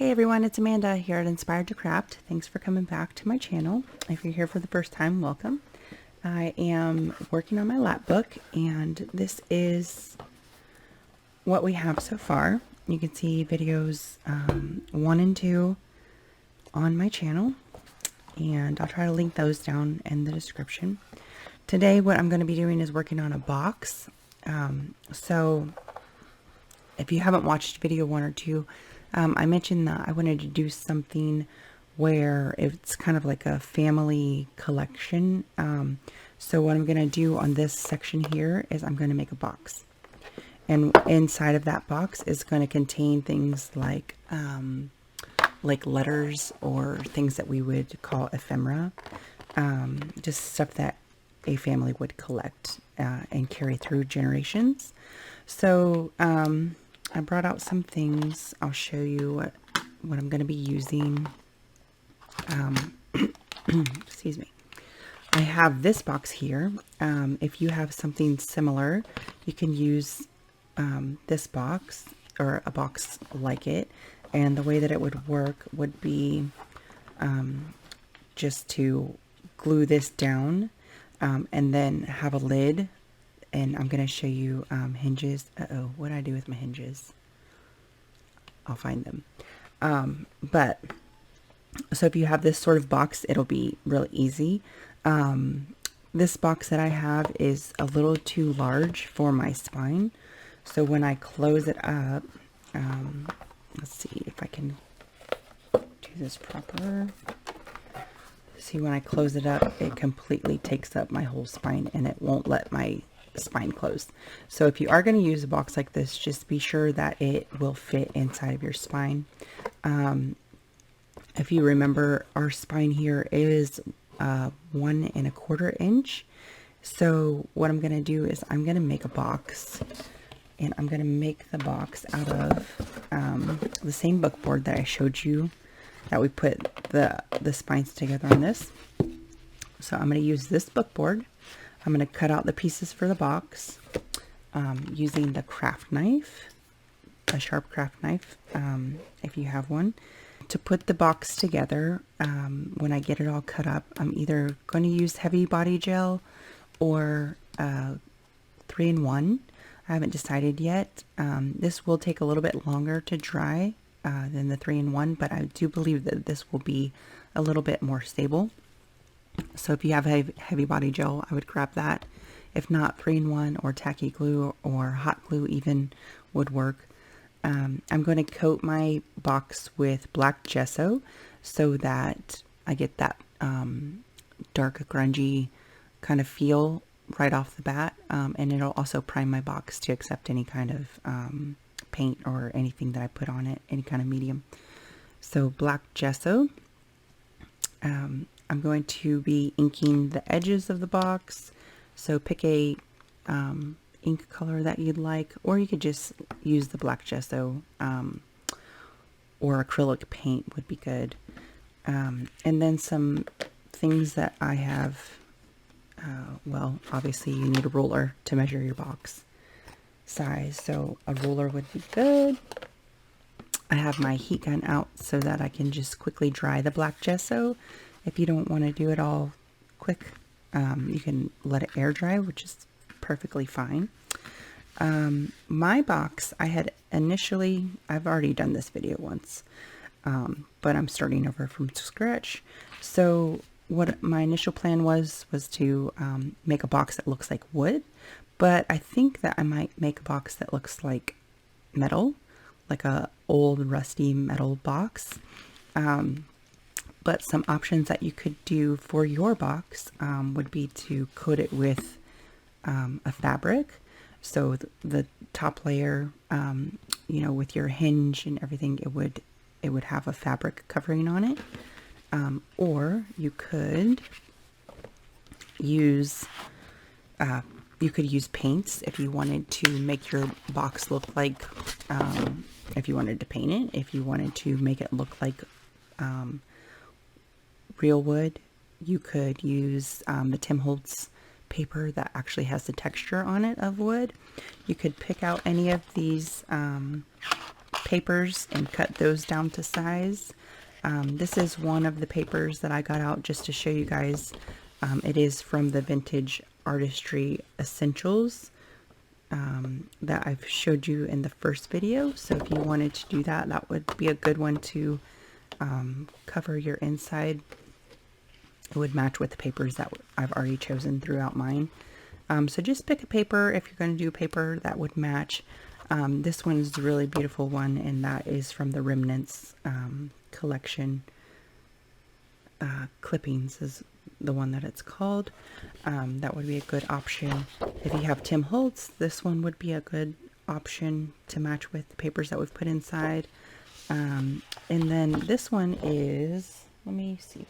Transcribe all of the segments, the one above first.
Hey everyone, it's Amanda here at Inspired to Craft. Thanks for coming back to my channel. If you're here for the first time, welcome. I am working on my Lapbook, and this is what we have so far. You can see videos 1 and 2 on my channel, and I'll try to link those down in the description. Today what I'm going to be doing is working on a box. So if you haven't watched video 1 or 2, I mentioned that I wanted to do something where it's kind of like a family collection. So what I'm going to do on this section here is I'm going to make a box. And inside of that box is going to contain things like letters or things that we would call ephemera. Just stuff that a family would collect and carry through generations. So I brought out some things. I'll show you what I'm going to be using. Excuse me. I have this box here. If you have something similar, you can use this box or a box like it. And the way that it would work would be just to glue this down and then have a lid. And I'm going to show you hinges. Uh-oh, what did I do with my hinges? I'll find them. So if you have this sort of box, it'll be really easy. This box that I have is a little too large for my spine. So when I close it up, let's see if I can do this proper. See, when I close it up, it completely takes up my whole spine and it won't let my spine closed. So if you are going to use a box like this, just be sure that it will fit inside of your spine. If you remember, our spine here is 1 1/4 inch. So what I'm going to do is I'm going to make a box, and I'm going to make the box out of the same book board that I showed you that we put the spines together on this. So I'm going to use this book board. I'm going to cut out the pieces for the box using the craft knife, a sharp craft knife, if you have one. To put the box together, when I get it all cut up, I'm either going to use heavy body gel or 3-in-1. I haven't decided yet. This will take a little bit longer to dry than the 3-in-1, but I do believe that this will be a little bit more stable. So if you have heavy body gel, I would grab that. If not, 3-in-1 or tacky glue or hot glue even would work. I'm going to coat my box with black gesso so that I get that dark, grungy kind of feel right off the bat. And it'll also prime my box to accept any kind of paint or anything that I put on it, any kind of medium. So black gesso. I'm going to be inking the edges of the box, so pick a ink color that you'd like, or you could just use the black gesso or acrylic paint would be good. And then some things that I have, well, obviously you need a ruler to measure your box size, so a ruler would be good. I have my heat gun out so that I can just quickly dry the black gesso. If you don't want to do it all quick, you can let it air dry, which is perfectly fine. My box, I had initially, I've already done this video once, but I'm starting over from scratch. So what my initial plan was to make a box that looks like wood, but I think that I might make a box that looks like metal, like a old rusty metal box. But some options that you could do for your box would be to coat it with a fabric. So the top layer, you know, with your hinge and everything, it would have a fabric covering on it. Or you could use paints if you wanted to make your box look like, if you wanted to paint it, if you wanted to make it look like real wood, you could use the Tim Holtz paper that actually has the texture on it of wood. You could pick out any of these papers and cut those down to size. This is one of the papers that I got out just to show you guys. It is from the Vintage Artistry Essentials that I've showed you in the first video. So if you wanted to do that, that would be a good one to cover your inside. It would match with the papers that I've already chosen throughout mine. So just pick a paper if you're going to do a paper that would match. This one is a really beautiful one, and that is from the Remnants collection. Clippings is the one that it's called. That would be a good option. If you have Tim Holtz, this one would be a good option to match with the papers that we've put inside. And then this one is, let me see.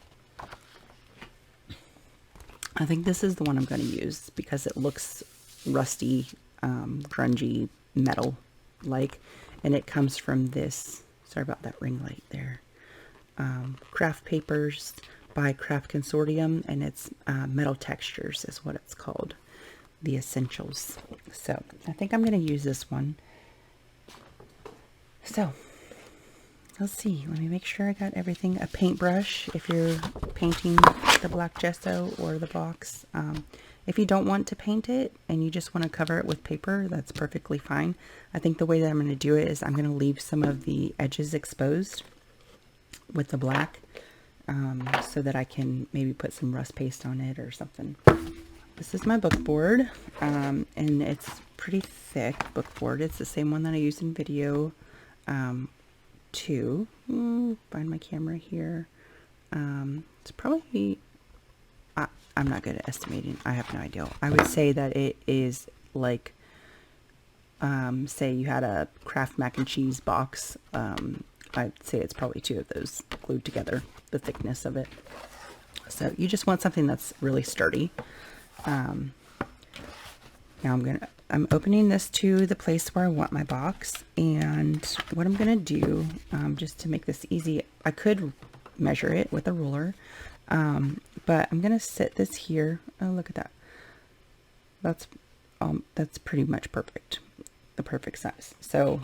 I think this is the one I'm going to use because it looks rusty, grungy, metal like, and it comes from this, sorry about that ring light there, Craft Papers by Craft Consortium, and it's Metal Textures is what it's called, the Essentials. So I think I'm going to use this one. So let's see, let me make sure I got everything. A paintbrush if you're painting the black gesso or the box. If you don't want to paint it and you just want to cover it with paper, that's perfectly fine. I think the way that I'm going to do it is I'm going to leave some of the edges exposed with the black so that I can maybe put some rust paste on it or something. This is my book board, and it's pretty thick book board. It's the same one that I used in video 2. Find my camera here. It's probably, I'm not good at estimating. I have no idea. I would say that it is like, say you had a Kraft mac and cheese box. I'd say it's probably 2 of those glued together, the thickness of it. So you just want something that's really sturdy. Now I'm opening this to the place where I want my box, and what I'm going to do, just to make this easy, I could measure it with a ruler, but I'm going to set this here. Oh, look at that. That's pretty much perfect, the perfect size. So,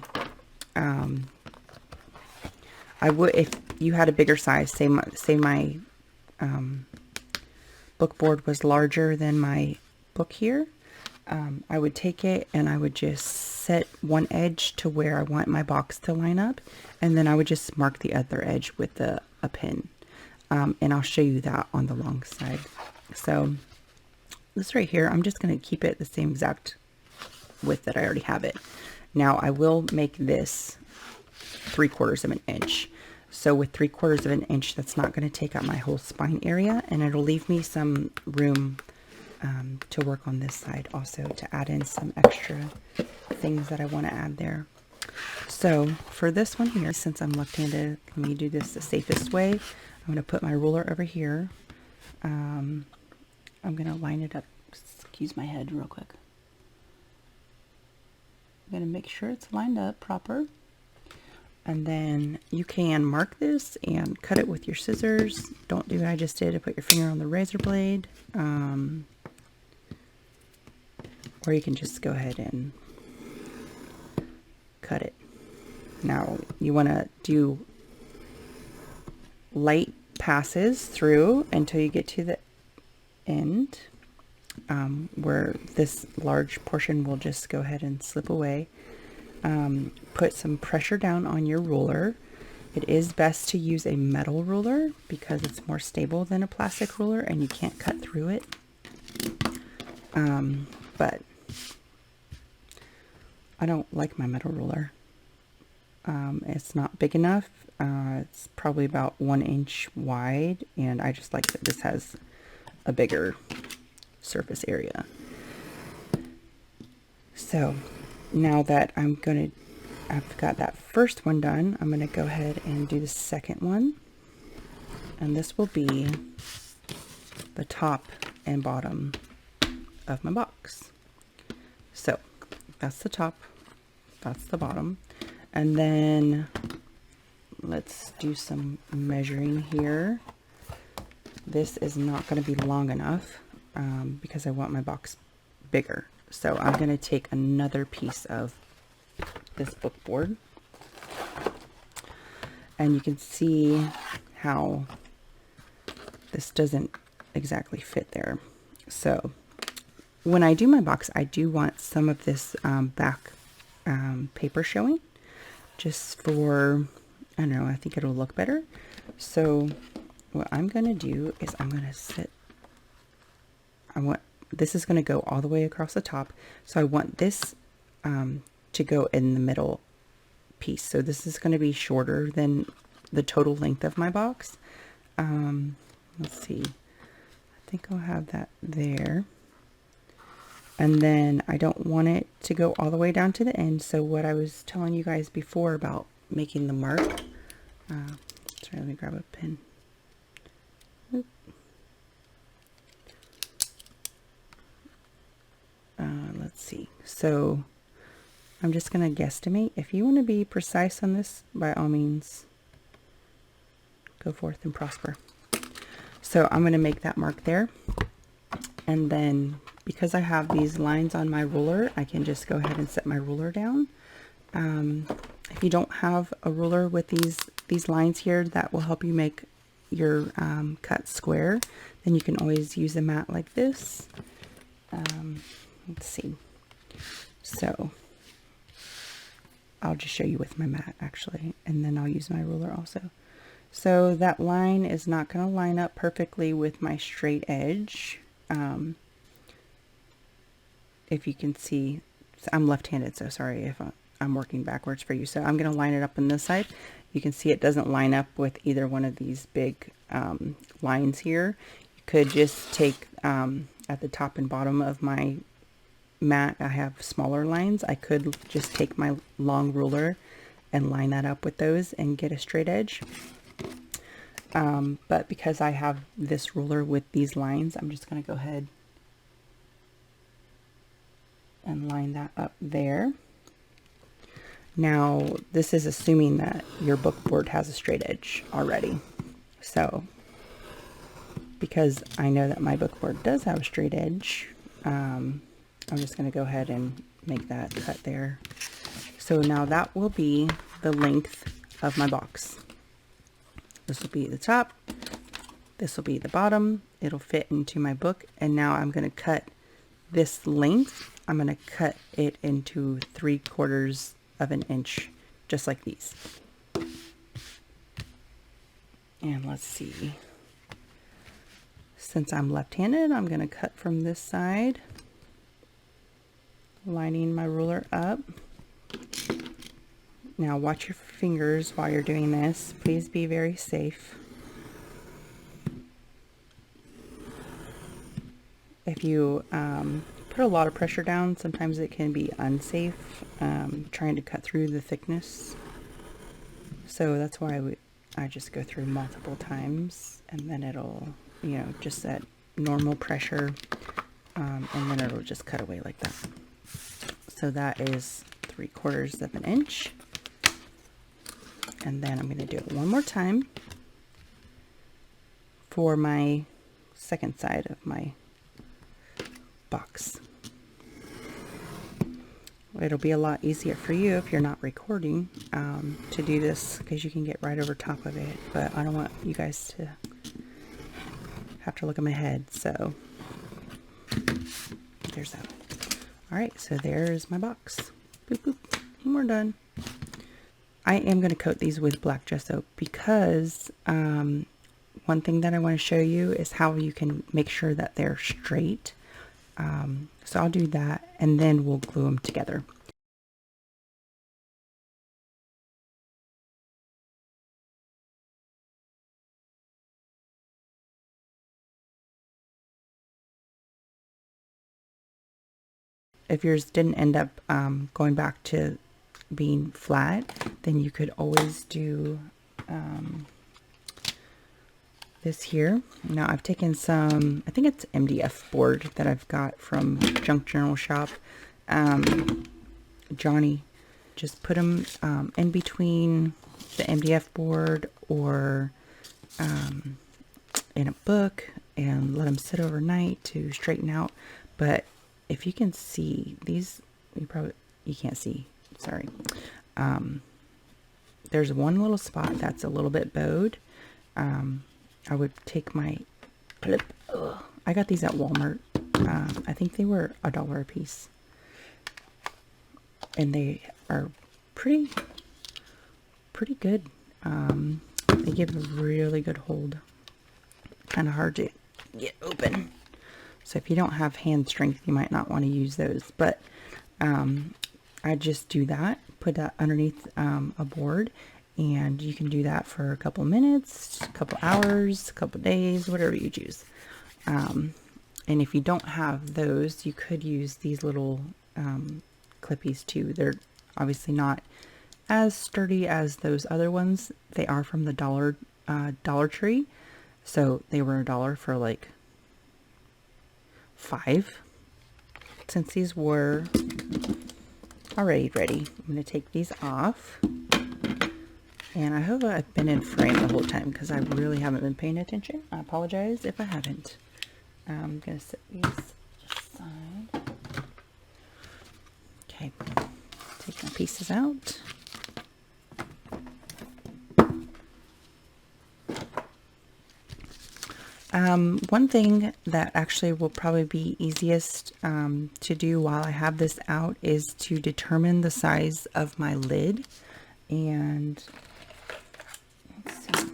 I would, if you had a bigger size, say my book board was larger than my book here, I would take it and I would just set one edge to where I want my box to line up, and then I would just mark the other edge with a pin, and I'll show you that on the long side. So this right here, I'm just going to keep it the same exact width that I already have it. Now I will make this 3/4 of an inch. So with 3/4 of an inch, that's not going to take up my whole spine area, and it'll leave me some room to work on this side also, to add in some extra things that I want to add there. So for this one here, since I'm left-handed, let me do this the safest way. I'm going to put my ruler over here. I'm going to line it up. Excuse my head real quick. I'm going to make sure it's lined up proper. And then you can mark this and cut it with your scissors. Don't do what I just did to put your finger on the razor blade. Or you can just go ahead and cut it. Now you want to do light passes through until you get to the end, where this large portion will just go ahead and slip away. Put some pressure down on your ruler. It is best to use a metal ruler because it's more stable than a plastic ruler and you can't cut through it. But I don't like my metal ruler. It's not big enough. It's probably about 1 inch wide, and I just like that this has a bigger surface area. So now that I've got that first one done, I'm going to go ahead and do the second one, and this will be the top and bottom of my box. So that's the top, that's the bottom, and then let's do some measuring here. This is not going to be long enough because I want my box bigger. So I'm going to take another piece of this book board, And you can see how this doesn't exactly fit there. So when I do my box, I do want some of this back paper showing, just for, I don't know, I think it'll look better. So what I'm going to do is I'm going to this is going to go all the way across the top. So I want this to go in the middle piece. So this is going to be shorter than the total length of my box. Let's see. I think I'll have that there. And then I don't want it to go all the way down to the end. So what I was telling you guys before about making the mark. Sorry, let me grab a pen. Let's see. So I'm just going to guesstimate. If you want to be precise on this, by all means, go forth and prosper. So I'm going to make that mark there. And then because I have these lines on my ruler, I can just go ahead and set my ruler down. If you don't have a ruler with these lines here that will help you make your cut square, then you can always use a mat like this. Let's see. So I'll just show you with my mat actually, and then I'll use my ruler also. So that line is not going to line up perfectly with my straight edge. If you can see, I'm left-handed, so sorry if I'm working backwards for you. So I'm going to line it up on this side. You can see it doesn't line up with either one of these big lines here. You could just take at the top and bottom of my mat, I have smaller lines. I could just take my long ruler and line that up with those and get a straight edge. But because I have this ruler with these lines, I'm just going to go ahead and line that up there. Now, this is assuming that your book board has a straight edge already. So, because I know that my book board does have a straight edge, I'm just going to go ahead and make that cut there. So now that will be the length of my box. This will be the top, this will be the bottom, it'll fit into my book, and now I'm going to cut this length. I'm going to cut it into 3/4 of an inch, just like these. And let's see. Since I'm left-handed, I'm going to cut from this side, lining my ruler up. Now watch your fingers while you're doing this. Please be very safe. If you put a lot of pressure down, sometimes it can be unsafe trying to cut through the thickness. So that's why I just go through multiple times, and then it'll, you know, just at normal pressure, and then it'll just cut away like that. So that is 3/4 of an inch. And then I'm going to do it one more time for my second side of my box. It'll be a lot easier for you if you're not recording to do this, because you can get right over top of it, but I don't want you guys to have to look at my head. So there's that. All right, so there's my box. Boop, boop, and we're done. I am going to coat these with black gesso because one thing that I want to show you is how you can make sure that they're straight. So I'll do that, and then we'll glue them together. If yours didn't end up going back to being flat, then you could always do this here. Now I've taken some, I think it's MDF board that I've got from Junk Journal Shop. Johnny just put them in between the MDF board or in a book and let them sit overnight to straighten out. But if you can see these, you can't see, sorry. there's one little spot that's a little bit bowed. I would take my clip. I got these at Walmart. I think they were $1 a piece. And they are pretty good. They give a really good hold. Kind of hard to get open. So if you don't have hand strength, you might not want to use those. But I just do that. Put that underneath a board. And you can do that for a couple minutes, a couple hours, a couple days, whatever you choose. And if you don't have those, you could use these little clippies too. They're obviously not as sturdy as those other ones. They are from the Dollar Tree. So they were $1 for like 5. Since these were already ready, I'm going to take these off. And I hope I've been in frame the whole time because I really haven't been paying attention. I apologize if I haven't. I'm going to set these aside. Okay, take my pieces out. One thing that actually will probably be easiest to do while I have this out is to determine the size of my lid. And let's see.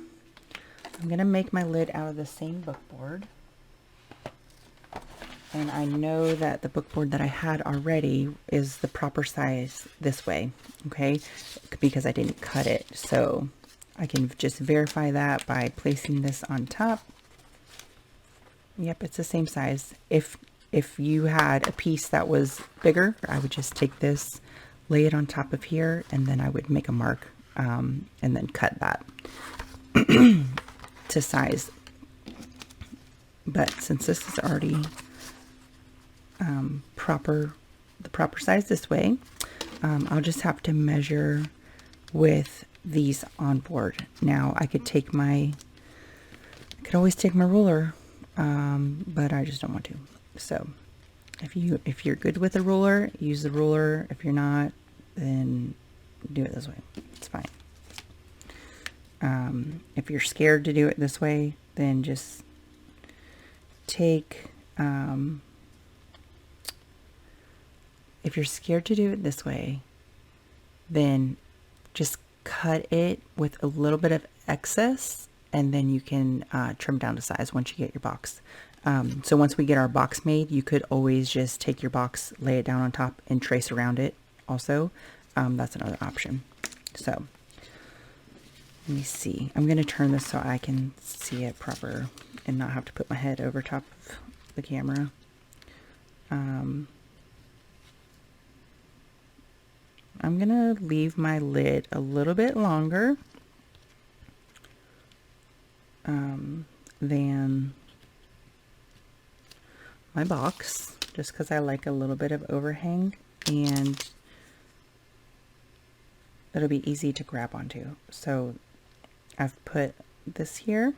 I'm going to make my lid out of the same book board. And I know that the book board that I had already is the proper size this way, okay? Because I didn't cut it. So I can just verify that by placing this on top. Yep, it's the same size. If you had a piece that was bigger, I would just take this, lay it on top of here, and then I would make a mark and then cut that to size. But since this is already the proper size this way, I'll just have to measure with these on board. Now I could always take my ruler, but I just don't want to. So if you're good with a ruler, use the ruler. If you're not, then do it this way. It's fine. If you're scared to do it this way, then just take if you're scared to do it this way, then just cut it with a little bit of excess, and then you can trim down to size once you get your box. So once we get our box made, you could always just take your box, lay it down on top, and trace around it also. That's another option. So let me see. I'm going to turn this so I can see it proper and not have to put my head over top of the camera. I'm going to leave my lid a little bit longer than my box, just because I like a little bit of overhang, and it'll be easy to grab onto. So I've put this here,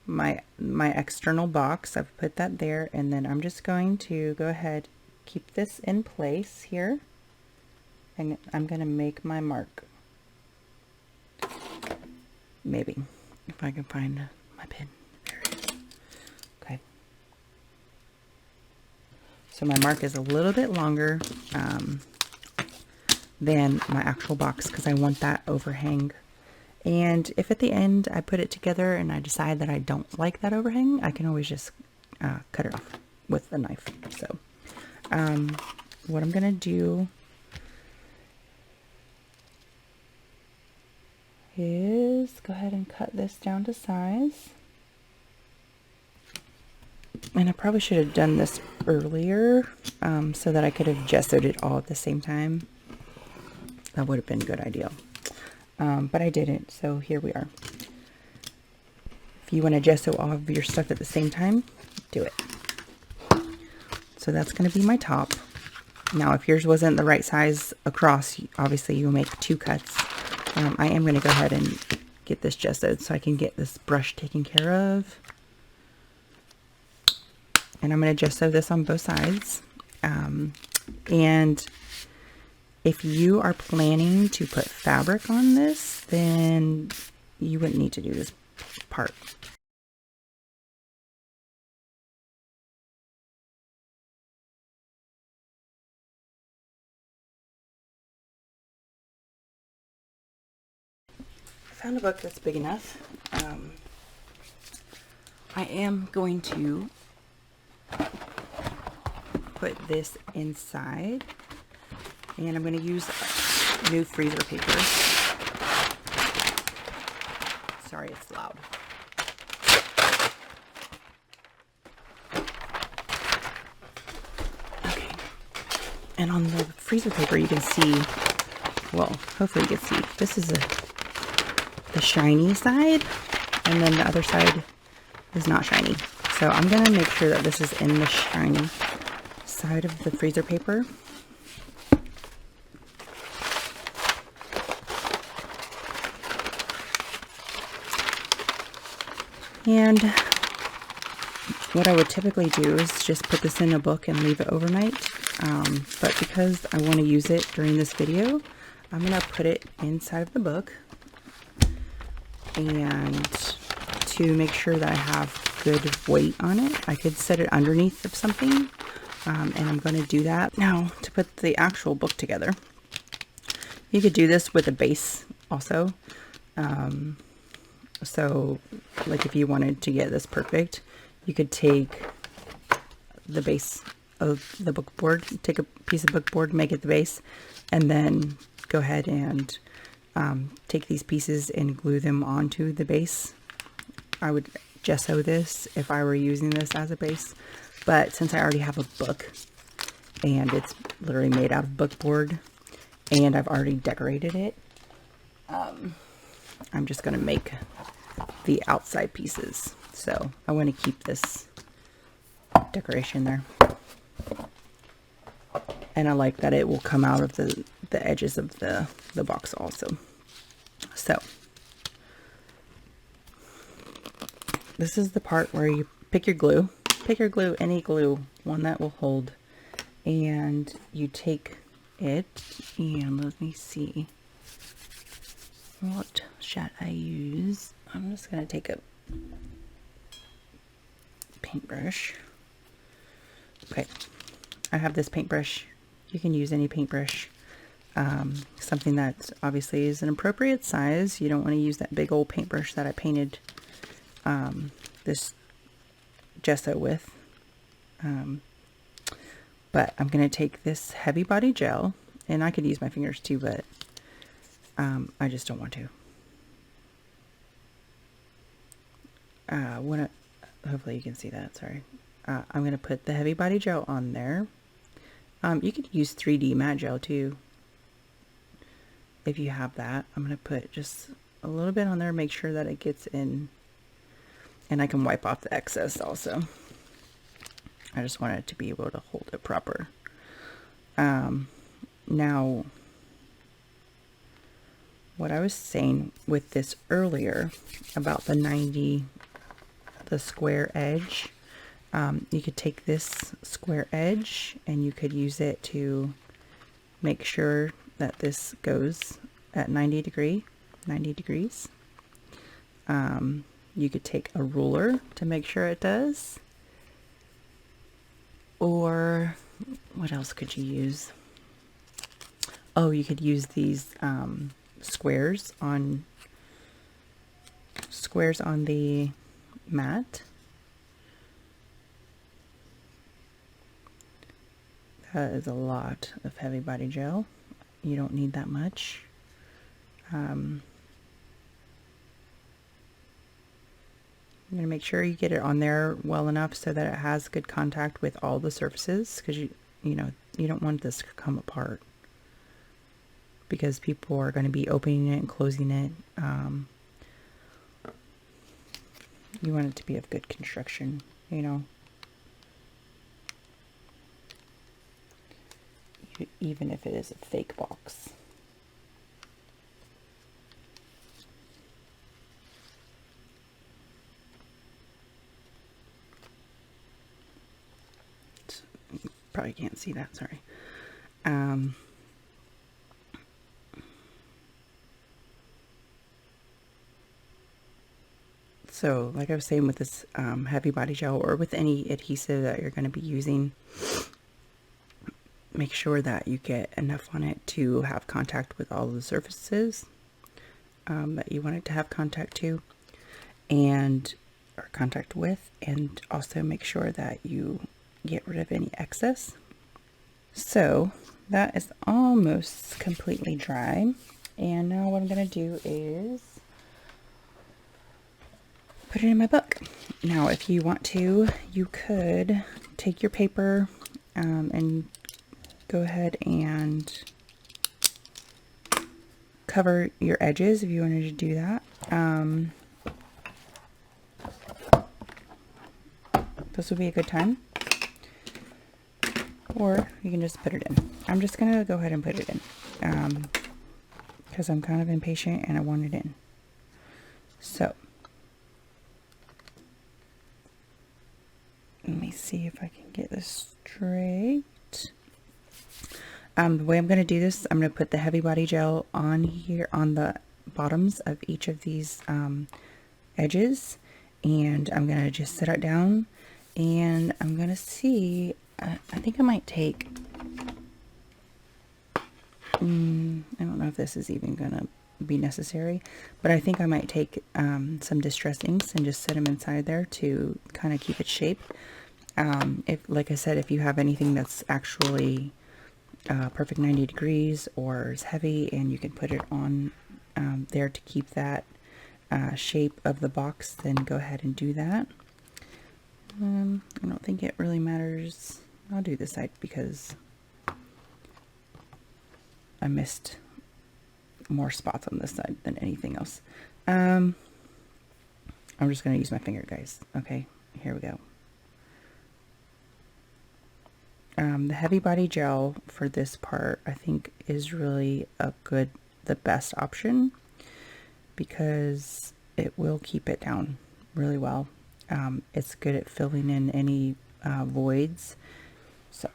my external box, I've put that there, and then I'm just going to go ahead, keep this in place here, and I'm going to make my mark. Maybe, if I can find my pin. There it is. Okay. So my mark is a little bit longer than my actual box because I want that overhang. And if at the end I put it together and I decide that I don't like that overhang, I can always just cut it off with a knife. So what I'm going to do is go ahead and cut this down to size. And I probably should have done this earlier so that I could have gessoed it all at the same time. That would have been a good idea. But I didn't, so here we are. If you want to gesso all of your stuff at the same time, do it. So that's going to be my top. Now, if yours wasn't the right size across, obviously you'll make 2 cuts. I am going to go ahead and get this gessoed so I can get this brush taken care of. And I'm going to gesso this on both sides. And If you are planning to put fabric on this, then you wouldn't need to do this part. I found a book that's big enough. I am going to put this inside, and I'm going to use new freezer paper. Sorry, it's loud. Okay, and on the freezer paper you can see, well, hopefully you can see, this is the shiny side, and then the other side is not shiny. So I'm going to make sure that this is in the shiny side of the freezer paper. And what I would typically do is just put this in a book and leave it overnight. But because I want to use it during this video, I'm going to put it inside of the book. And to make sure that I have good weight on it, I could set it underneath of something. And I'm going to do that. Now, to put the actual book together, you could do this with a base also. So, like if you wanted to get this perfect, you could take the base of the book board, take a piece of book board, make it the base, and then go ahead and take these pieces and glue them onto the base. I would gesso this if I were using this as a base, but since I already have a book and it's literally made out of book board and I've already decorated it, I'm just going to make the outside pieces. So I want to keep this decoration there. And I like that it will come out of the edges of the box also. So this is the part where you pick your glue. Pick your glue, any glue, one that will hold. And you take it, and let me see. What should I use? I'm just going to take a paintbrush. Okay, I have this paintbrush. You can use any paintbrush. Something that obviously is an appropriate size. You don't want to use that big old paintbrush that I painted this gesso with. But I'm going to take this heavy body gel, and I could use my fingers too, but I just don't want to. Hopefully you can see that, sorry. I'm going to put the heavy body gel on there. You could use 3D matte gel too, if you have that. I'm going to put just a little bit on there, make sure that it gets in, and I can wipe off the excess also. I just want it to be able to hold it proper. Now, what I was saying with this earlier about the square edge, you could take this square edge and you could use it to make sure that this goes at 90 degrees. You could take a ruler to make sure it does. Or what else could you use? Oh, you could use these squares on the mat. That is a lot of heavy body gel. You don't need that much. I'm going to make sure you get it on there well enough so that it has good contact with all the surfaces, because you don't want this to come apart, because people are going to be opening it and closing it. You want it to be of good construction, even if it is a fake box. Probably can't see that, sorry. So like I was saying with this heavy body gel or with any adhesive that you're going to be using, make sure that you get enough on it to have contact with all of the surfaces that you want it to have contact to or contact with, and also make sure that you get rid of any excess. So that is almost completely dry, and now what I'm going to do is put it in my book. Now if you want to, you could take your paper and go ahead and cover your edges if you wanted to do that. This would be a good time. Or you can just put it in. I'm just going to go ahead and put it in. Because I'm kind of impatient and I want it in. So, let me see if I can get this straight. The way I'm going to do this, I'm going to put the heavy body gel on here on the bottoms of each of these edges. And I'm going to just set it down. And I'm going to see, I think I might take, I don't know if this is even going to be necessary, but I think I might take some distress inks and just set them inside there to kind of keep it shape. If, like I said, if you have anything that's actually perfect 90 degrees or is heavy, and you can put it on there to keep that shape of the box, then go ahead and do that. I don't think it really matters. I'll do this side because I missed more spots on this side than anything else. I'm just going to use my finger, guys. Okay, here we go. The heavy body gel for this part, I think, is really the best option because it will keep it down really well. It's good at filling in any voids. So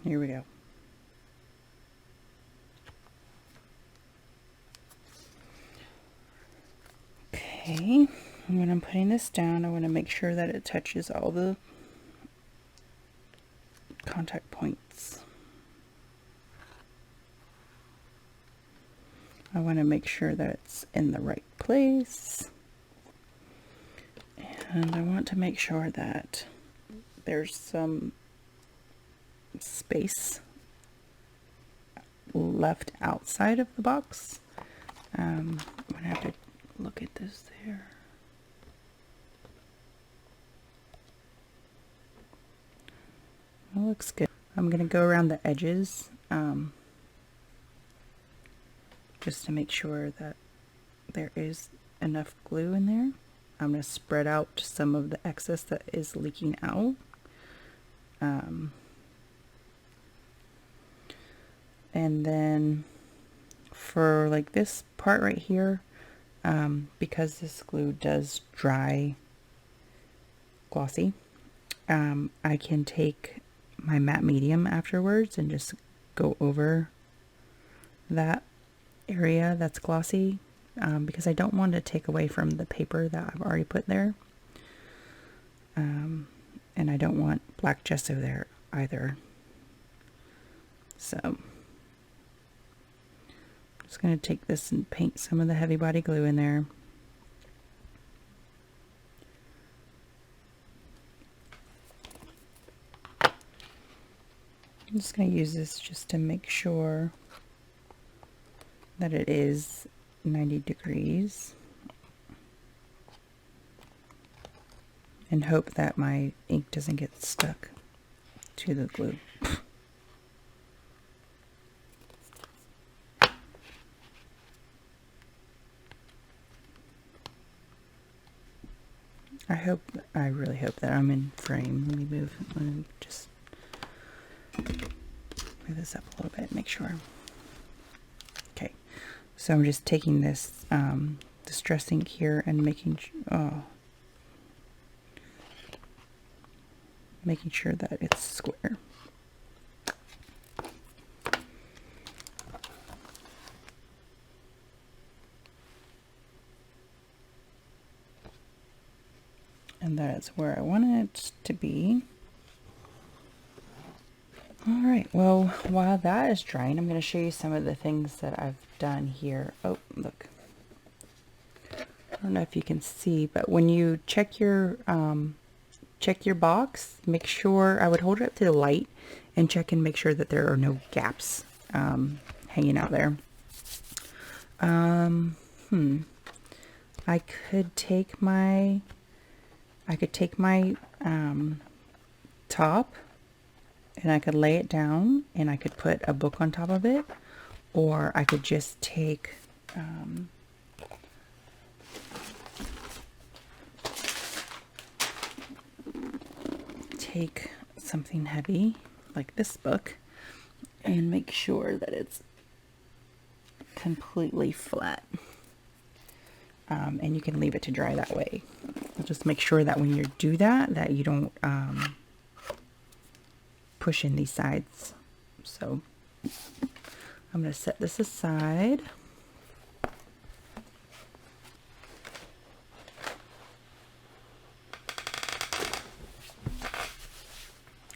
here we go. Okay, when I'm putting this down, I want to make sure that it touches all the contact points. I want to make sure that it's in the right place. And I want to make sure that there's some space left outside of the box. I'm going to have to look at this there. It looks good. I'm going to go around the edges just to make sure that there is enough glue in there. I'm going to spread out some of the excess that is leaking out. And then for like this part right here, because this glue does dry glossy, I can take my matte medium afterwards and just go over that area that's glossy, because I don't want to take away from the paper that I've already put there, and I don't want black gesso there either. So I'm just going to take this and paint some of the heavy body glue in there. I'm just going to use this just to make sure that it is 90 degrees and hope that my ink doesn't get stuck to the glue. I really hope that I'm in frame. Let me just move this up a little bit, make sure. Okay, so I'm just taking this distress ink here and making sure that it's square. and that is where I want it to be. All right, well, while that is drying, I'm going to show you some of the things that I've done here. Oh, look. I don't know if you can see, but when you check your box, make sure, I would hold it up to the light and check and make sure that there are no gaps hanging out there. I could take my top and I could lay it down and I could put a book on top of it, or I could just take something heavy like this book and make sure that it's completely flat. And you can leave it to dry that way. Just make sure that when you do that, that you don't push in these sides. So I'm going to set this aside.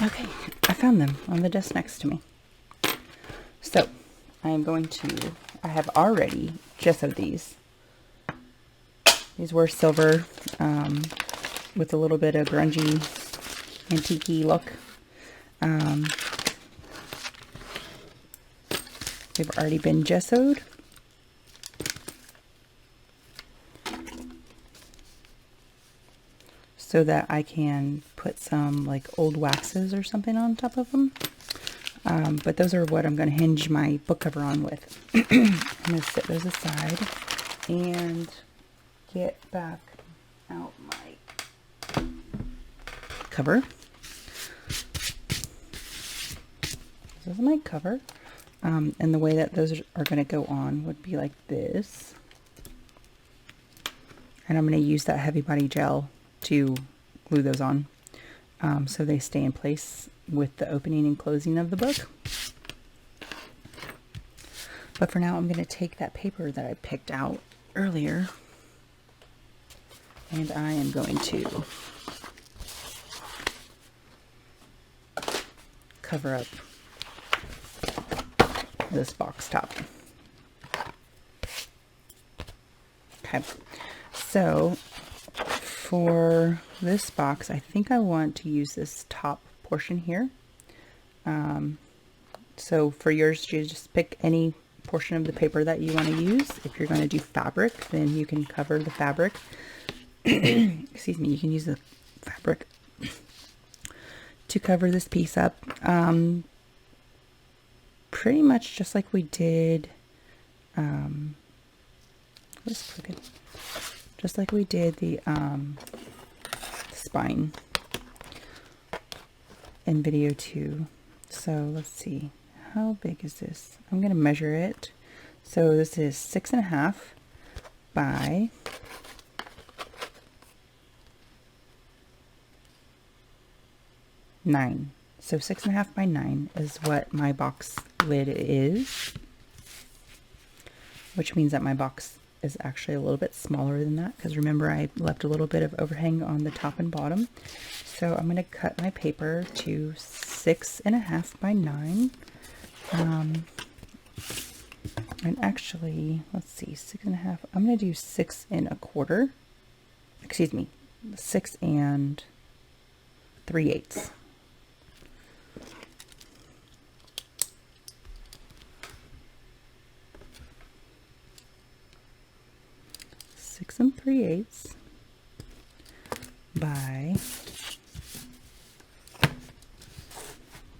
Okay, I found them on the desk next to me. So I'm going to, I have already gessoed these. These were silver with a little bit of grungy, antique-y look. They've already been gessoed. So that I can put some like old waxes or something on top of them. But those are what I'm going to hinge my book cover on with. I'm going to set those aside and get back out my cover. This is my cover. And the way that those are going to go on would be like this. And I'm going to use that heavy body gel to glue those on so they stay in place with the opening and closing of the book. But for now, I'm going to take that paper that I picked out earlier and I am going to cover up this box top. Okay, so for this box, I think I want to use this top portion here. So for yours, you just pick any portion of the paper that you want to use. If you're going to do fabric, then you can cover the fabric. Excuse me, you can use the fabric to cover this piece up. Pretty much just like we did, just like we did the spine in video 2. So let's see, how big is this? I'm going to measure it. So this is 6.5 by 9. So 6.5 by 9 is what my box lid is, which means that my box is actually a little bit smaller than that, because remember I left a little bit of overhang on the top and bottom. So I'm going to cut my paper to 6.5 by 9. And actually, let's see, 6.5, I'm going to do 6 1/4. Excuse me, 6 3/8. Six and 3/8 by,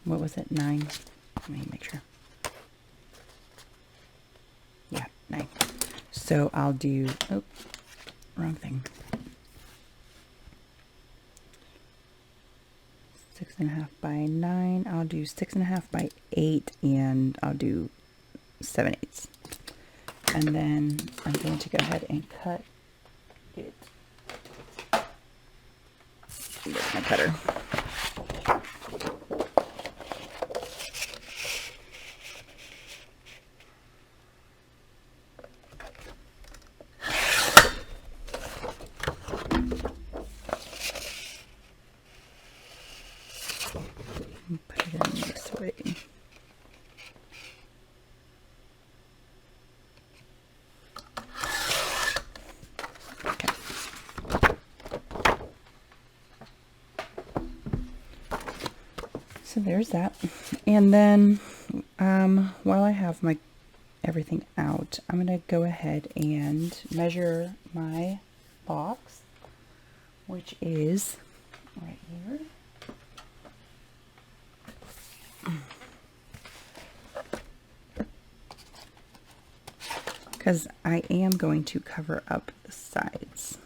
what was it, 9? Let me make sure. Yeah, 9. So I'll do, oh, wrong thing. 6.5 by 9. I'll do 6.5 by 8, and I'll do 7/8. And then I'm going to go ahead and cut it with my cutter. there's that. And then while I have my everything out, I'm going to go ahead and measure my box, which is right here. Because I am going to cover up the sides.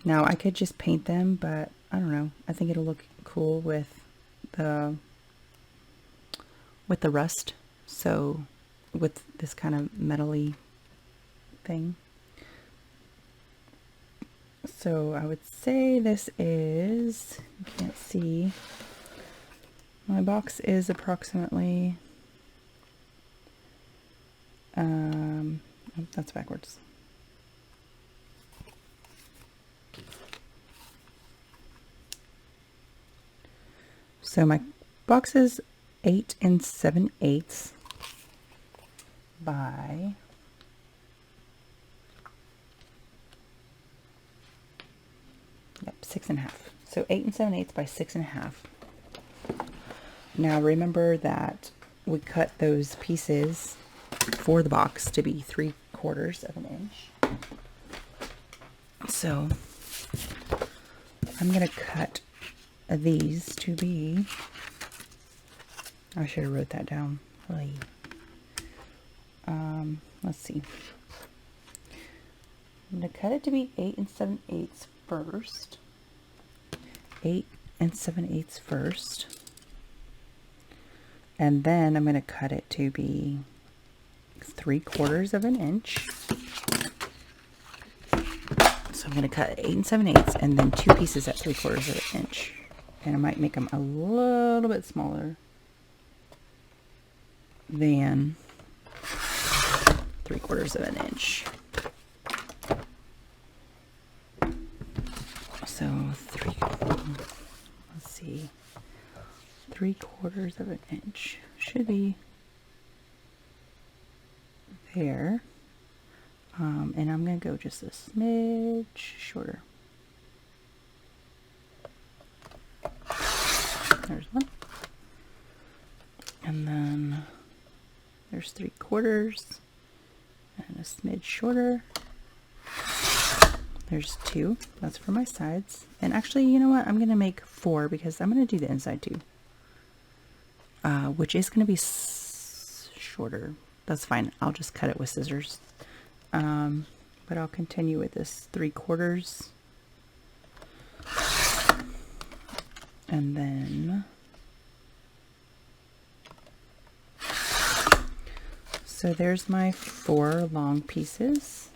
Now I could just paint them, but I don't know. I think it'll look cool with the rust. So with this kind of metally thing. So I would say this is, you can't see, my box is approximately, oh, that's backwards. So my box is 8 7/8 by 6.5. So 8 7/8 by 6.5. Now remember that we cut those pieces for the box to be 3/4 of an inch. So I'm going to cut these to be, I should have wrote that down. Let's see. I'm going to cut it to be 8 7/8 first. 8 7/8 first. And then I'm going to cut it to be 3/4 of an inch. So I'm going to cut 8 7/8 and then 2 pieces at 3/4 of an inch. And I might make them a little bit smaller than 3/4 of an inch. So let's see, 3/4 of an inch should be there. And I'm going to go just a smidge shorter. There's one. And then there's 3/4 and a smidge shorter. There's 2. That's for my sides. And actually, you know what? I'm going to make 4 because I'm going to do the inside too. Which is going to be shorter. That's fine. I'll just cut it with scissors. But I'll continue with this 3/4. And then, so there's my 4 long pieces.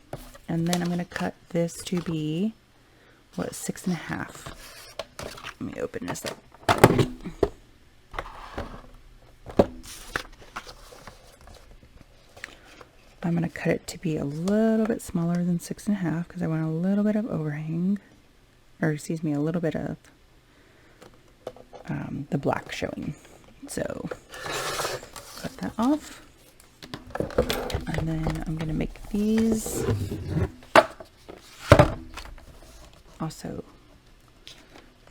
And then I'm going to cut this to be, what, 6.5. Let me open this up. I'm going to cut it to be a little bit smaller than 6.5 because I want a little bit of overhang, or excuse me, a little bit of the black showing. So cut that off. And then I'm going to make these also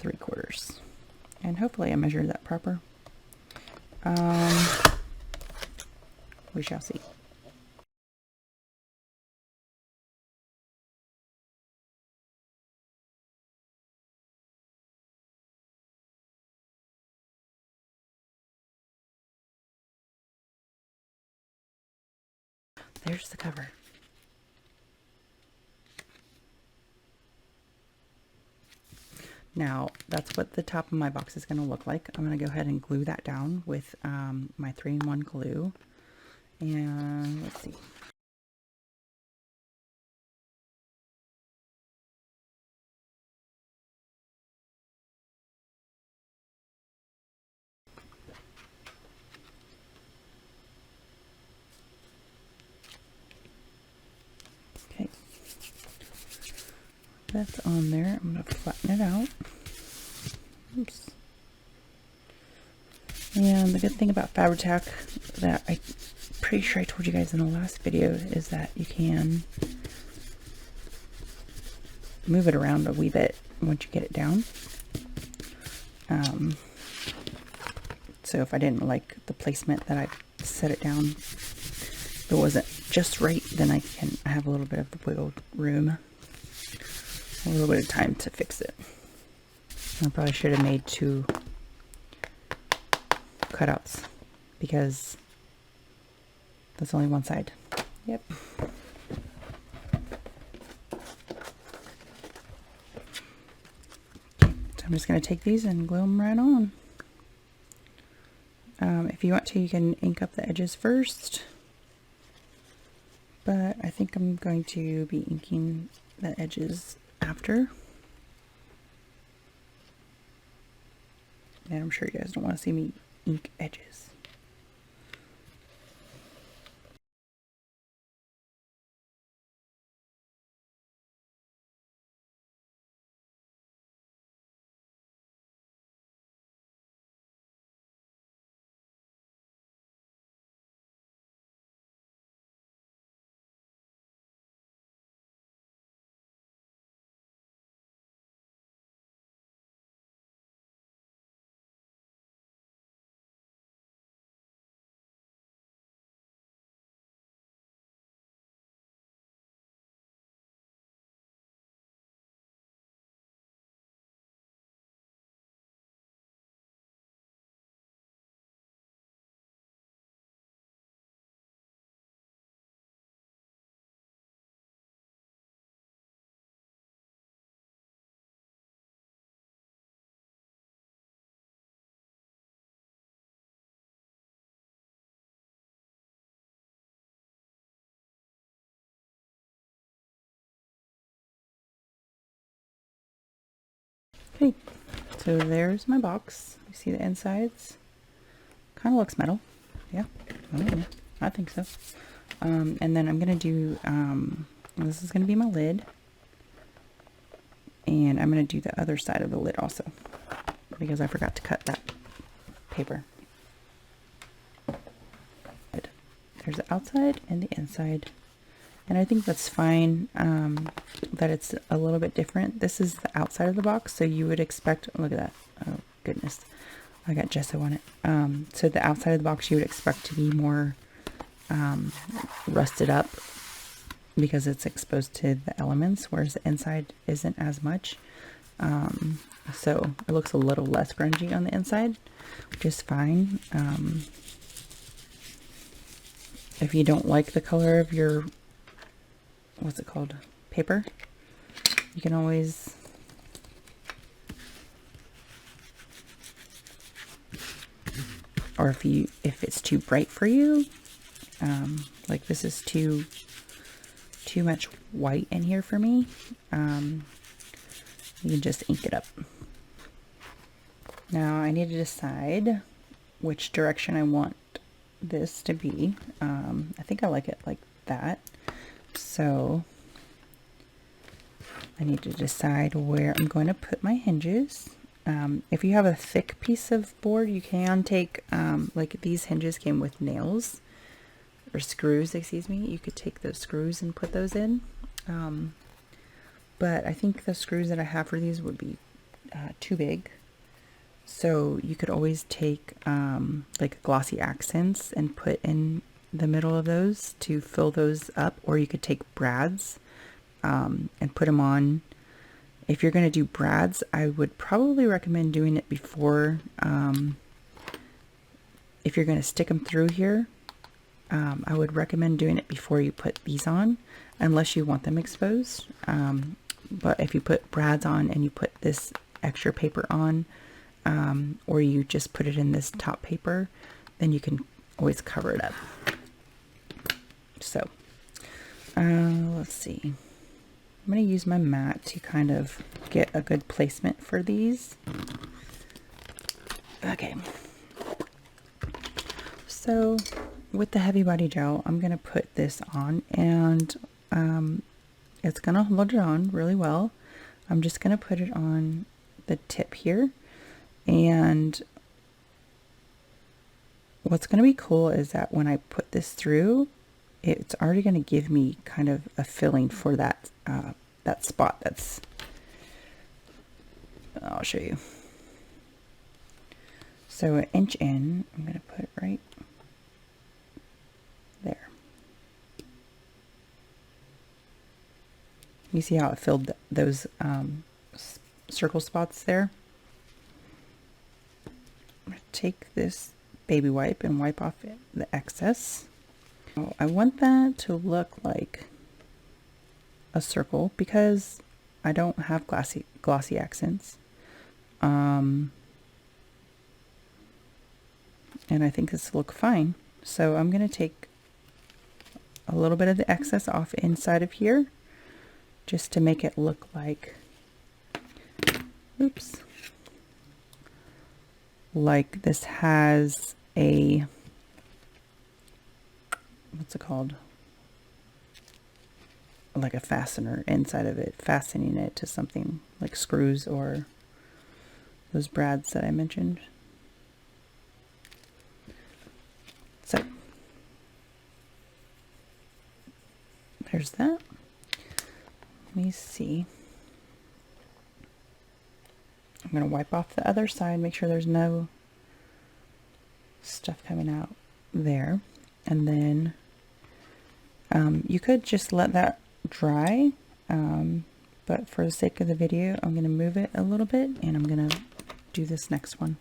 3/4. And hopefully I measured that proper. We shall see. There's the cover. Now, that's what the top of my box is going to look like. I'm going to go ahead and glue that down with my 3-in-1 glue. And let's see. Okay. That's on there. I'm going to flatten it out. Oops. And the good thing about Fabri-Tac that I'm pretty sure I told you guys in the last video is that you can move it around a wee bit once you get it down. So if I didn't like the placement that I set it down, if it wasn't just right, then I have a little bit of the wiggle room, a little bit of time to fix it. I probably should have made 2 cutouts because that's only one side. Yep. So I'm just going to take these and glue them right on. If you want to, you can ink up the edges first, but I think I'm going to be inking the edges after. And I'm sure you guys don't want to see me ink edges. Okay, so there's my box. You see the insides? Kind of looks metal. Yeah, oh, yeah, I think so. And then I'm going to do, this is going to be my lid. And I'm going to do the other side of the lid also, because I forgot to cut that paper. There's the outside and the inside. And I think that's fine, that it's a little bit different. This is the outside of the box, so you would expect, look at that, oh goodness, I got gesso on it. So the outside of the box you would expect to be more rusted up because it's exposed to the elements, whereas the inside isn't as much. So it looks a little less grungy on the inside, which is fine. If you don't like the color of your, what's it called, paper, you can always or if it's too bright for you, like this is too much white in here for me, you can just ink it up. Now I need to decide which direction I want this to be. I think I like it like that. So I need to decide where I'm going to put my hinges. If you have a thick piece of board, you can take, like these hinges came with nails, or screws, excuse me. You could take those screws and put those in. But I think the screws that I have for these would be too big. So you could always take like glossy accents and put in the middle of those to fill those up, or you could take brads and put them on. If you're going to do brads, I would probably recommend doing it before, if you're going to stick them through here, I would recommend doing it before you put these on, unless you want them exposed. But if you put brads on and you put this extra paper on, or you just put it in this top paper, then you can always cover it up. So, let's see. I'm going to use my mat to kind of get a good placement for these. Okay. So, with the heavy body gel, I'm going to put this on, and it's going to hold it on really well. I'm just going to put it on the tip here. And what's going to be cool is that when I put this through, it's already going to give me kind of a filling for that that spot that's I'll show you. So an inch in, I'm going to put it right there. You see how it filled those circle spots there? I'm going to take this baby wipe and wipe off the excess. I want that to look like a circle because I don't have glossy accents. And I think this will look fine. So I'm going to take a little bit of the excess off inside of here just to make it look like, oops, like this has a, what's it called? Like a fastener inside of it, fastening it to something like screws or those brads that I mentioned. So there's that. Let me see. I'm going to wipe off the other side, make sure there's no stuff coming out there. And then you could just let that dry, but for the sake of the video, I'm going to move it a little bit and I'm going to do this next one.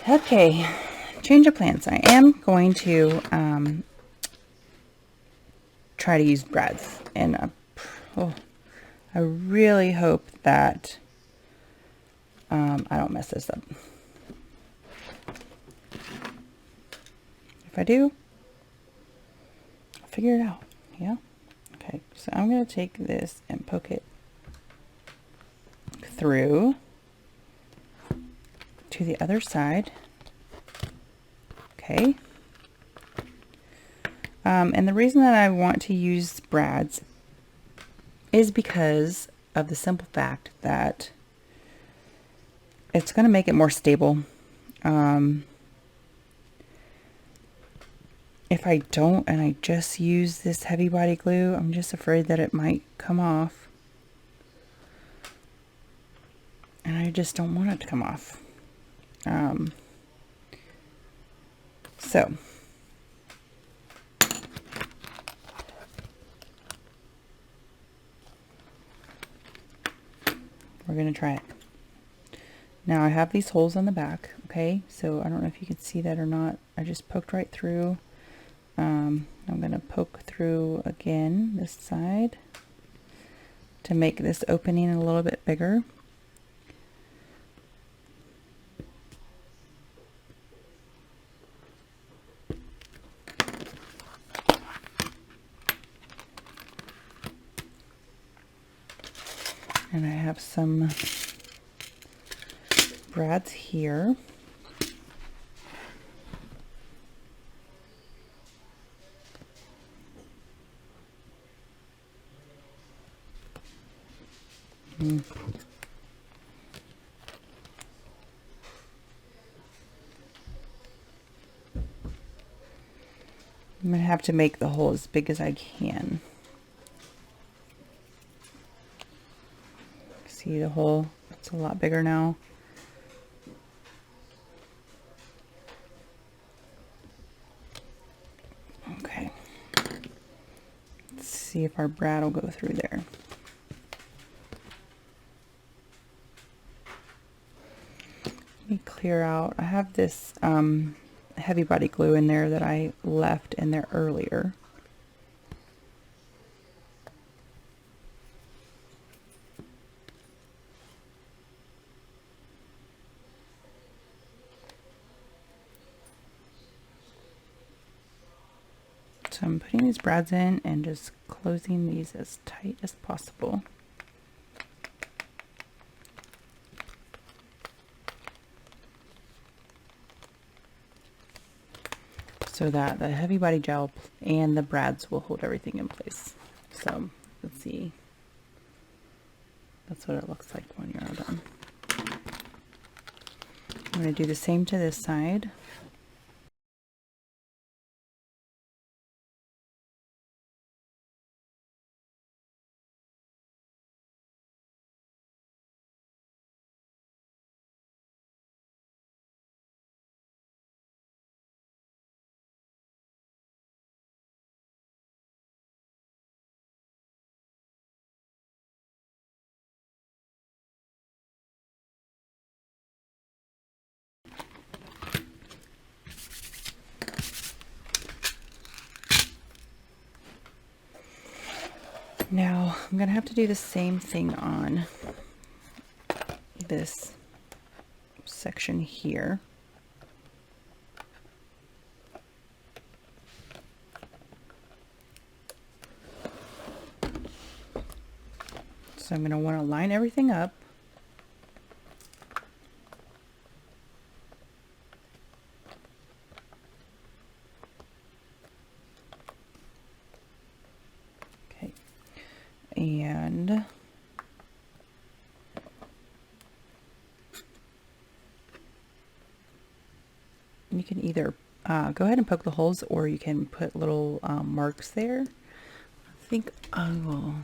Okay, change of plans. I am going to try to use brads, and I really hope that I don't mess this up. If I do, I'll figure it out. Yeah. Okay, so I'm going to take this and poke it through to the other side. Okay. And the reason that I want to use brads is because of the simple fact that it's going to make it more stable. If I don't and I just use this heavy body glue, I'm just afraid that it might come off. And I just don't want it to come off. So we're going to try it. Now I have these holes on the back, okay? So I don't know if you can see that or not. I just poked right through. I'm going to poke through again this side to make this opening a little bit bigger. And I have some brads here. I'm going to have to make the hole as big as I can. See the hole? It's a lot bigger now. Okay. Let's see if our brad will go through there. Let me clear out. I have this heavy body glue in there that I left in there earlier. So I'm putting these brads in and just closing these as tight as possible. so that the heavy body gel and the brads will hold everything in place. So let's see. That's what it looks like when you're all done. I'm going to do the same to this side. Now I'm going to have to do the same thing on this section here. So I'm going to want to line everything up. Okay. And you can either go ahead and poke the holes, or you can put little marks there. I think I will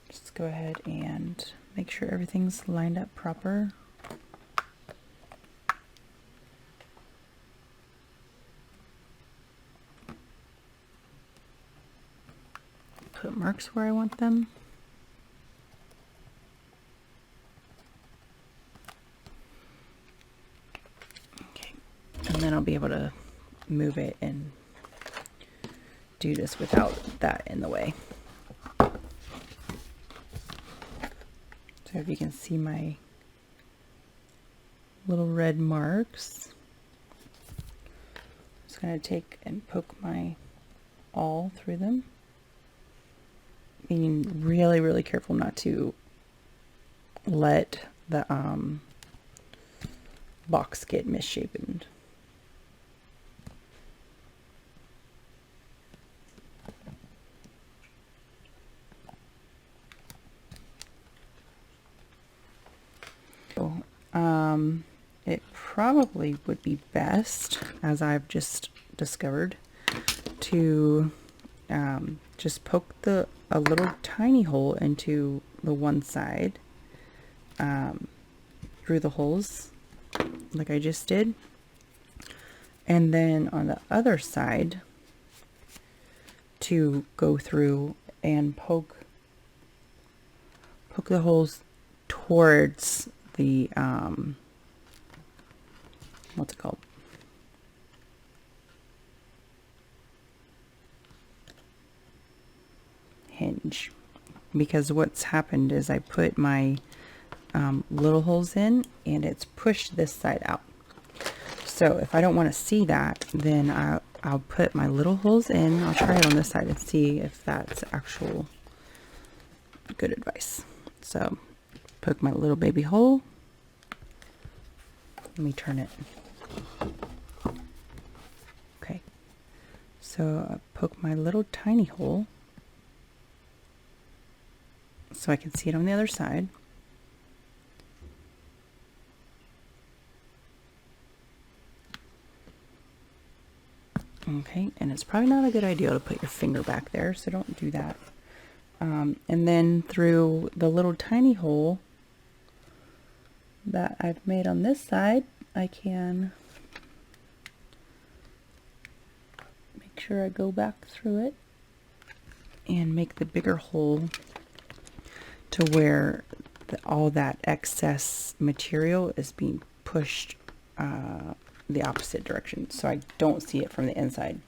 just go ahead and make sure everything's lined up proper. Put marks where I want them. Okay, and then I'll be able to move it and do this without that in the way. So if you can see my little red marks, I'm just going to take and poke my awl through them. Being really, really careful not to let the box get misshapen. So, it probably would be best, as I've just discovered, to just poke a little tiny hole into the one side through the holes like I just did, and then on the other side to go through and poke the holes towards the what's it called? Hinge. Because what's happened is I put my little holes in and it's pushed this side out. So if I don't want to see that, then I'll put my little holes in. I'll try it on this side and see if that's actual good advice. So poke my little baby hole. Let me turn it. Okay. So I poke my little tiny hole so I can see it on the other side. Okay, and it's probably not a good idea to put your finger back there, so don't do that. And then through the little tiny hole that I've made on this side, I can make sure I go back through it and make the bigger hole to where all that excess material is being pushed the opposite direction, so I don't see it from the inside.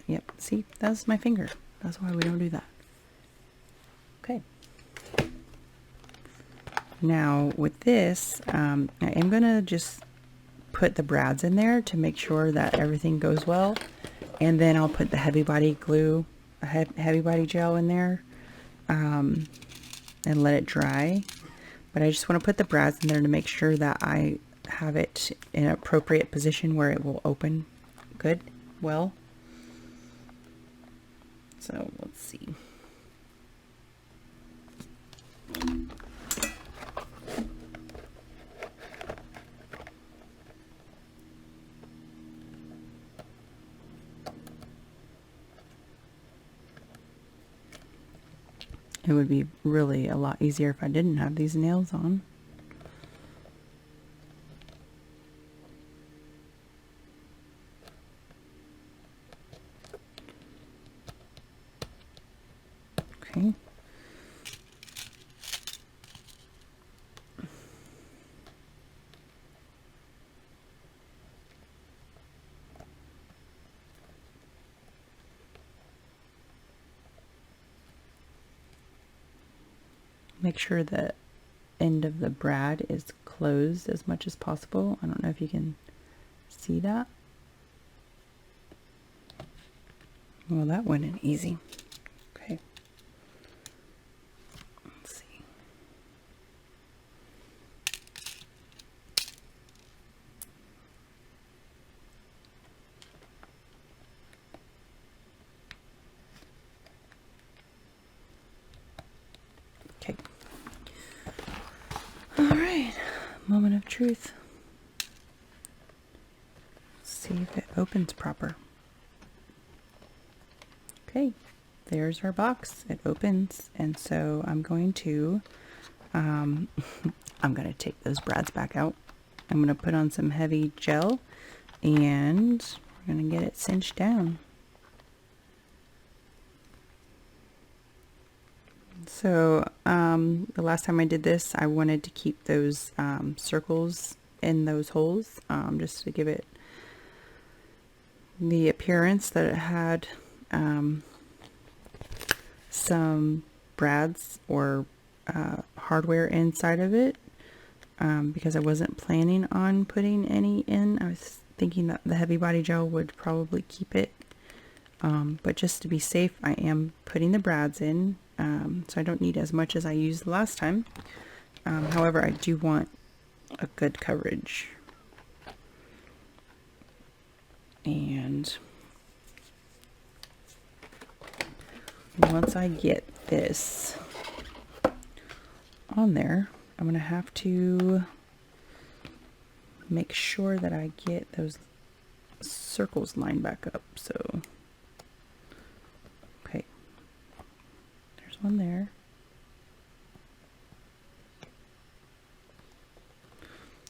Yep, see, that's my finger. That's why we don't do that. Okay. Now with this, I am gonna just put the brads in there to make sure that everything goes well, and then I'll put the heavy body glue, heavy body gel in there, and let it dry. But I just want to put the brads in there to make sure that I have it in an appropriate position where it will open good, well. So let's see. It would be really a lot easier if I didn't have these nails on. Okay. Make sure the end of the brad is closed as much as possible. I don't know if you can see that. Well, that went in easy. Okay. Let's see. Okay. All right. Moment of truth. Let's see if it opens proper. Okay, there's our box. It opens, and so I'm going to I'm going to take those brads back out. I'm going to put on some heavy gel, and we're going to get it cinched down. So the last time I did this, I wanted to keep those circles in those holes, just to give it the appearance that it had some brads or hardware inside of it, because I wasn't planning on putting any in. I was thinking that the heavy body gel would probably keep it, but just to be safe, I am putting the brads in, so I don't need as much as I used last time. However, I do want a good coverage. And once I get this on there, I'm going to have to make sure that I get those circles lined back up. So, okay, there's one there.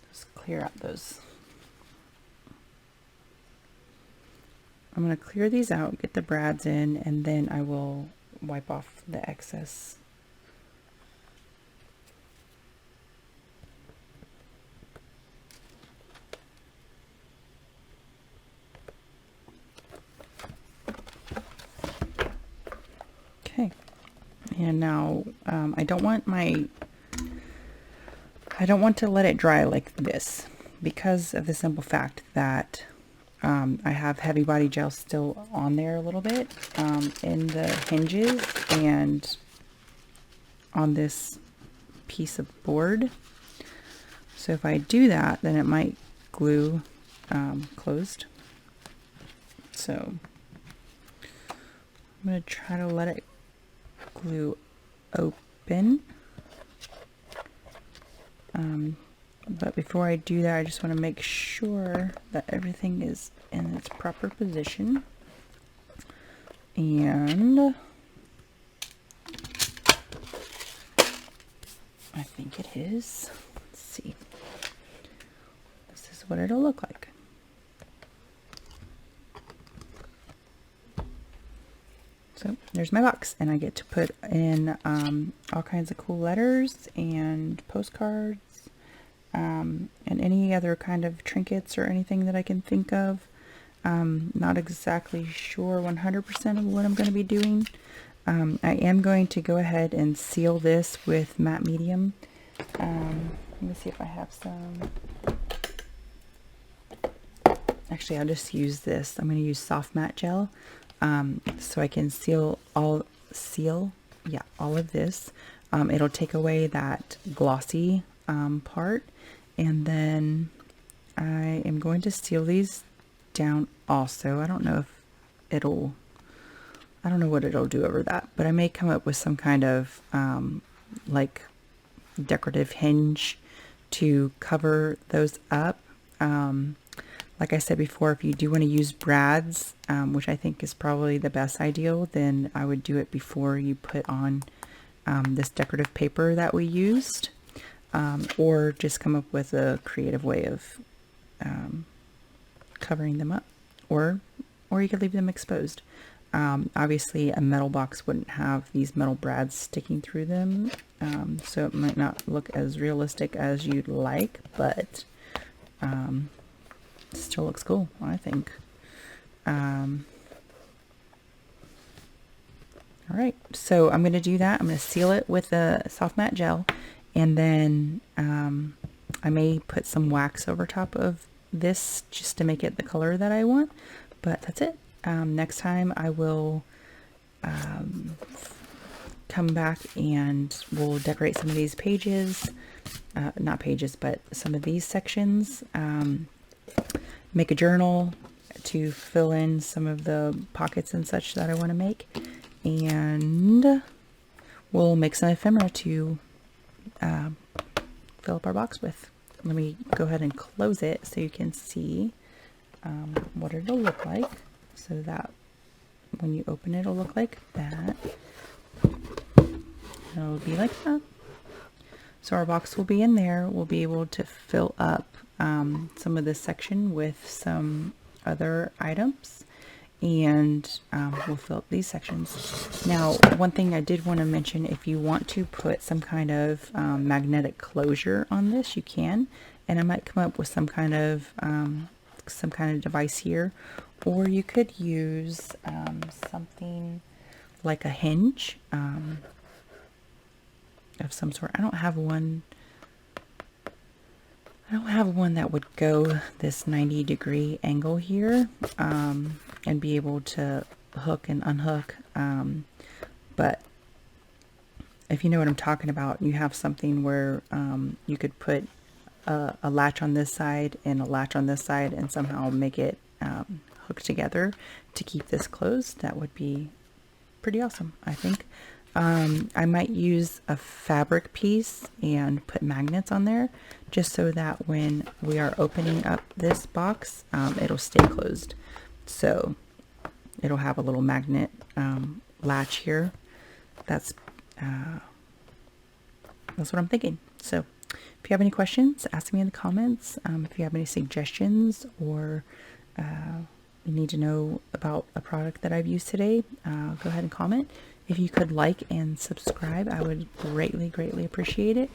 Just clear out those. I'm going to clear these out, get the brads in, and then I will wipe off the excess. Okay, and now I don't want to let it dry like this, because of the simple fact that I have heavy body gel still on there a little bit in the hinges and on this piece of board. So if I do that, then it might glue closed. So I'm going to try to let it glue open. But before I do that, I just want to make sure that everything is in its proper position. And I think it is. Let's see. This is what it'll look like. So there's my box, and I get to put in all kinds of cool letters and postcards. And any other kind of trinkets or anything that I can think of. Not exactly sure 100% of what I'm going to be doing. I am going to go ahead and seal this with matte medium. Let me see if I have some. Actually, I'll just use this. I'm going to use soft matte gel, so I can seal all of this. It'll take away that glossy part. And then I am going to seal these down also. I don't know what it'll do over that, but I may come up with some kind of like decorative hinge to cover those up. Like I said before, if you do want to use brads, which I think is probably the best ideal, then I would do it before you put on this decorative paper that we used, or just come up with a creative way of covering them up, or you could leave them exposed. Obviously a metal box wouldn't have these metal brads sticking through them, so it might not look as realistic as you'd like, but still looks cool, I think. Alright, so I'm going to do that. I'm going to seal it with a soft matte gel, and then I may put some wax over top of this just to make it the color that I want, but that's it. Next time I will come back and we'll decorate some of these pages, not pages, but some of these sections, make a journal to fill in some of the pockets and such that I want to make, and we'll make some ephemera to fill up our box with. Let me go ahead and close it so you can see what it'll look like, so that when you open it, it'll look like that. It'll be like that. So our box will be in there. We'll be able to fill up some of this section with some other items, and we'll fill up these sections. Now, one thing I did want to mention, if you want to put some kind of magnetic closure on this, you can, and I might come up with some kind of device here, or you could use something like a hinge of some sort. I don't have one that would go this 90-degree angle here, and be able to hook and unhook, but if you know what I'm talking about, you have something where you could put a latch on this side and a latch on this side and somehow make it hook together to keep this closed. That would be pretty awesome, I think. I might use a fabric piece and put magnets on there, just so that when we are opening up this box, it'll stay closed. So it'll have a little magnet latch here. That's what I'm thinking. So if you have any questions, ask me in the comments. If you have any suggestions, or you need to know about a product that I've used today, go ahead and comment. If you could like and subscribe, I would greatly appreciate it.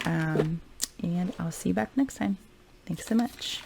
And I'll see you back next time. Thanks so much.